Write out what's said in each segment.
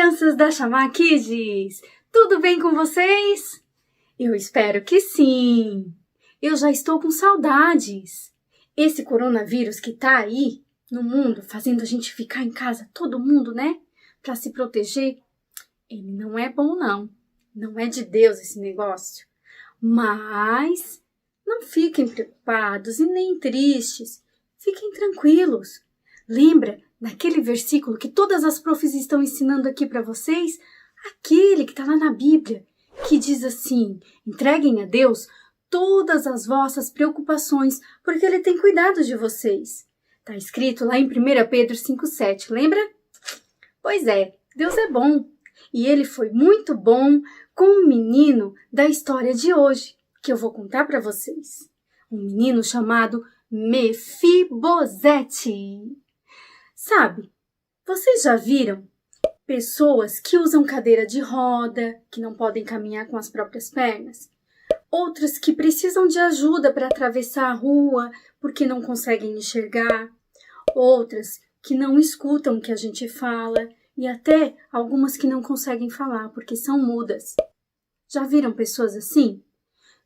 crianças da Chamar Kids! Tudo bem com vocês? Eu espero que sim! Eu já estou com saudades! Esse coronavírus que tá aí no mundo, fazendo a gente ficar em casa, todo mundo, né? Pra se proteger, ele não é bom não. Não é de Deus esse negócio. Mas não fiquem preocupados e nem tristes. Fiquem tranquilos. Lembra daquele versículo que todas as profs estão ensinando aqui para vocês? Aquele que está lá na Bíblia, que diz assim: entreguem a Deus todas as vossas preocupações, porque Ele tem cuidado de vocês. Está escrito lá em 1 Pedro 5,7, lembra? Pois é, Deus é bom. E Ele foi muito bom com o menino da história de hoje, que eu vou contar para vocês. Um menino chamado Mefibosete. Sabe, vocês já viram pessoas que usam cadeira de roda, que não podem caminhar com as próprias pernas? Outras que precisam de ajuda para atravessar a rua porque não conseguem enxergar? Outras que não escutam o que a gente fala e até algumas que não conseguem falar porque são mudas. Já viram pessoas assim?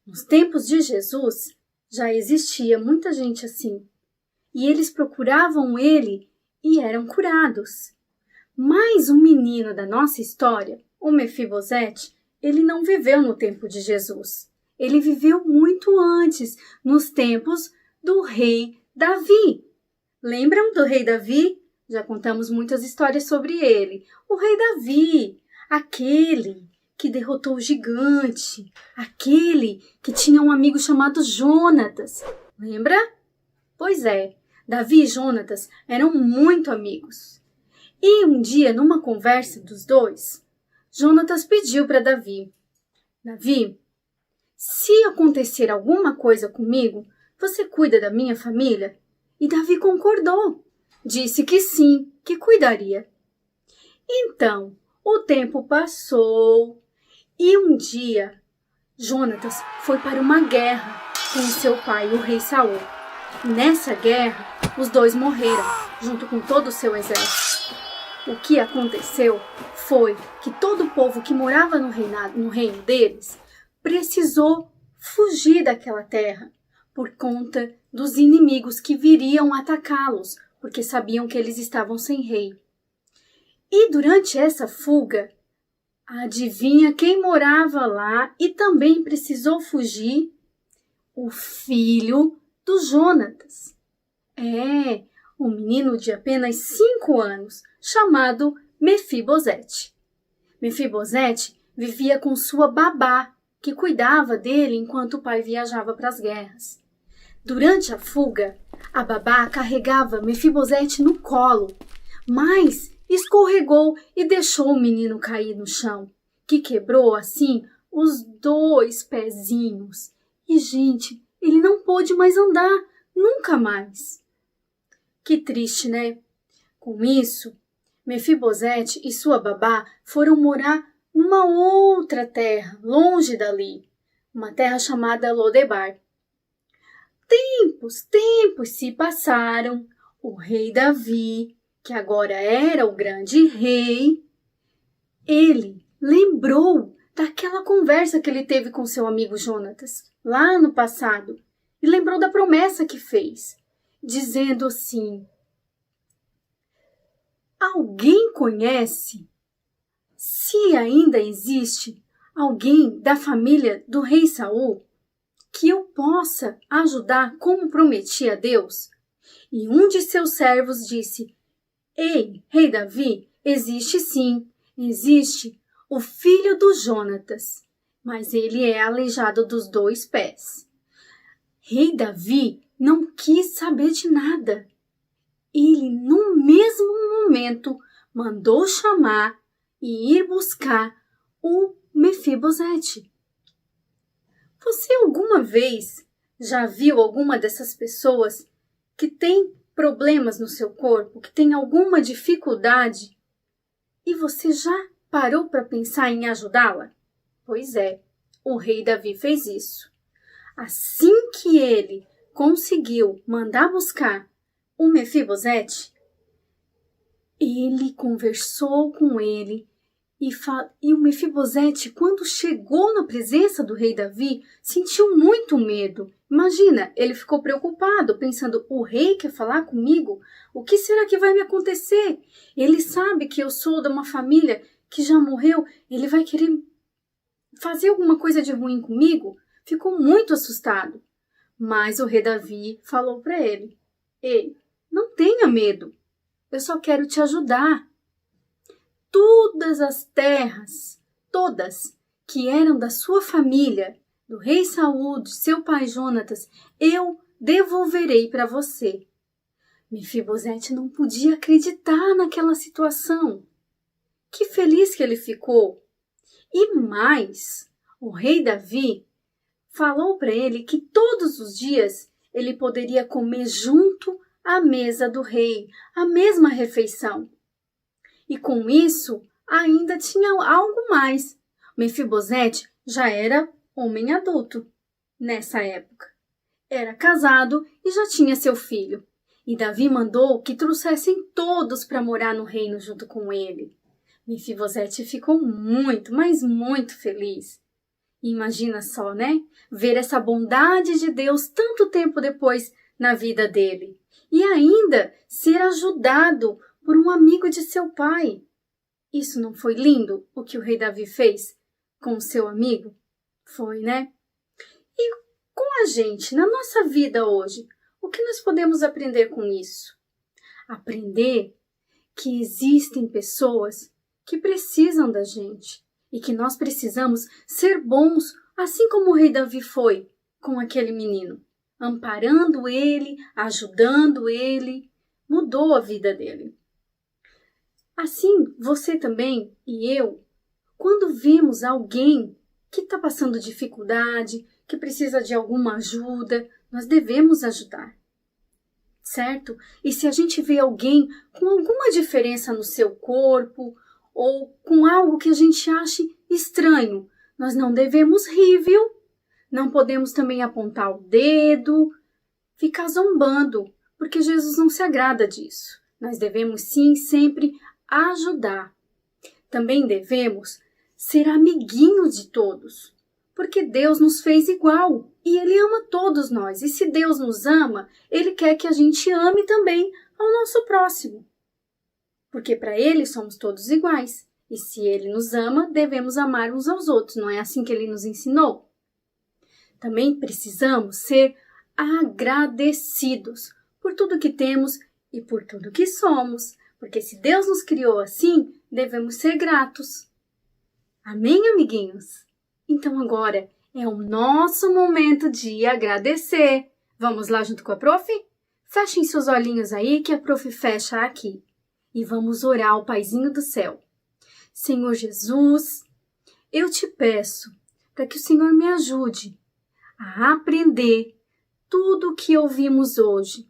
Nos tempos de Jesus já existia muita gente assim e eles procuravam ele e eram curados. Mas o menino da nossa história, o Mefibosete, ele não viveu no tempo de Jesus. Ele viveu muito antes, nos tempos do rei Davi. Lembram do rei Davi? Já contamos muitas histórias sobre ele. O rei Davi, aquele que derrotou o gigante, aquele que tinha um amigo chamado Jonatas. Lembra? Pois é. Davi e Jonatas eram muito amigos. E um dia, numa conversa dos dois, Jonatas pediu para Davi: Davi, se acontecer alguma coisa comigo, você cuida da minha família? E Davi concordou. Disse que sim, que cuidaria. Então, o tempo passou e um dia, Jonatas foi para uma guerra com seu pai, o rei Saul. Nessa guerra, os dois morreram, junto com todo o seu exército. O que aconteceu foi que todo o povo que morava no reino deles precisou fugir daquela terra por conta dos inimigos que viriam atacá-los, porque sabiam que eles estavam sem rei. E durante essa fuga, adivinha quem morava lá e também precisou fugir? O filho do Jonatas. Um menino de apenas 5 anos, chamado Mefibosete. Mefibosete vivia com sua babá, que cuidava dele enquanto o pai viajava para as guerras. Durante a fuga, a babá carregava Mefibosete no colo, mas escorregou e deixou o menino cair no chão, que quebrou assim os 2 pezinhos. E, gente, ele não pôde mais andar, nunca mais. Que triste, né? Com isso, Mefibosete e sua babá foram morar numa outra terra, longe dali, uma terra chamada Lodebar. Tempos se passaram. O rei Davi, que agora era o grande rei, ele lembrou daquela conversa que ele teve com seu amigo Jonatas, lá no passado, e lembrou da promessa que fez, dizendo assim: alguém conhece, se ainda existe, alguém da família do rei Saul que eu possa ajudar como prometi a Deus? E um de seus servos disse: ei, rei Davi, existe sim, existe o filho do Jonatas, mas ele é aleijado dos 2 pés. Rei Davi não quis saber de nada. Ele, no mesmo momento, mandou chamar e ir buscar o Mefibosete. Você alguma vez já viu alguma dessas pessoas que tem problemas no seu corpo, que tem alguma dificuldade, e você já parou para pensar em ajudá-la? Pois é, o rei Davi fez isso. Assim que ele conseguiu mandar buscar o Mefibosete, ele conversou com ele E o Mefibosete, quando chegou na presença do rei Davi, sentiu muito medo. Imagina, ele ficou preocupado, pensando, o rei quer falar comigo? O que será que vai me acontecer? Ele sabe que eu sou de uma família que já morreu, ele vai querer fazer alguma coisa de ruim comigo? Ficou muito assustado. Mas o rei Davi falou para ele, ei, não tenha medo, eu só quero te ajudar. Todas as terras, todas que eram da sua família, do rei Saul, de seu pai Jonatas, eu devolverei para você. Mefibosete não podia acreditar naquela situação. Que feliz que ele ficou. E mais, o rei Davi falou para ele que todos os dias ele poderia comer junto à mesa do rei, a mesma refeição. E com isso, ainda tinha algo mais. Mefibosete já era homem adulto nessa época. Era casado e já tinha seu filho. E Davi mandou que trouxessem todos para morar no reino junto com ele. Mefibosete ficou muito, mas muito feliz. E imagina só, né? Ver essa bondade de Deus tanto tempo depois na vida dele. E ainda ser ajudado por um amigo de seu pai. Isso não foi lindo o que o rei Davi fez com o seu amigo? Foi, né? E com a gente, na nossa vida hoje, o que nós podemos aprender com isso? Aprender que existem pessoas que precisam da gente e que nós precisamos ser bons, assim como o rei Davi foi com aquele menino, amparando ele, ajudando ele, mudou a vida dele. Assim, você também e eu, quando vemos alguém que está passando dificuldade, que precisa de alguma ajuda, nós devemos ajudar, certo? E se a gente vê alguém com alguma diferença no seu corpo ou com algo que a gente ache estranho, nós não devemos rir, viu? Não podemos também apontar o dedo, ficar zombando, porque Jesus não se agrada disso. Nós devemos sim sempre ajudar. Também devemos ser amiguinho de todos, porque Deus nos fez igual e Ele ama todos nós. E se Deus nos ama, Ele quer que a gente ame também ao nosso próximo, porque para Ele somos todos iguais. E se Ele nos ama, devemos amar uns aos outros. Não é assim que Ele nos ensinou? Também precisamos ser agradecidos por tudo que temos e por tudo que somos. Porque se Deus nos criou assim, devemos ser gratos. Amém, amiguinhos? Então agora é o nosso momento de agradecer. Vamos lá junto com a prof? Fechem seus olhinhos aí que a prof fecha aqui. E vamos orar ao Paizinho do céu. Senhor Jesus, eu te peço para que o Senhor me ajude a aprender tudo o que ouvimos hoje,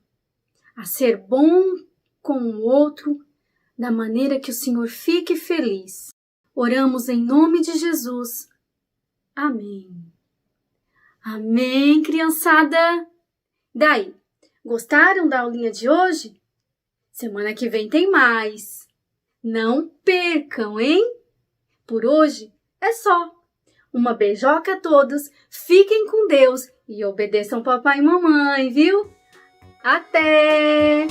a ser bom com o outro, da maneira que o Senhor fique feliz. Oramos em nome de Jesus. Amém. Amém, criançada? Daí, gostaram da aulinha de hoje? Semana que vem tem mais. Não percam, hein? Por hoje é só. Uma beijoca a todos, fiquem com Deus e obedeçam papai e mamãe, viu? Até!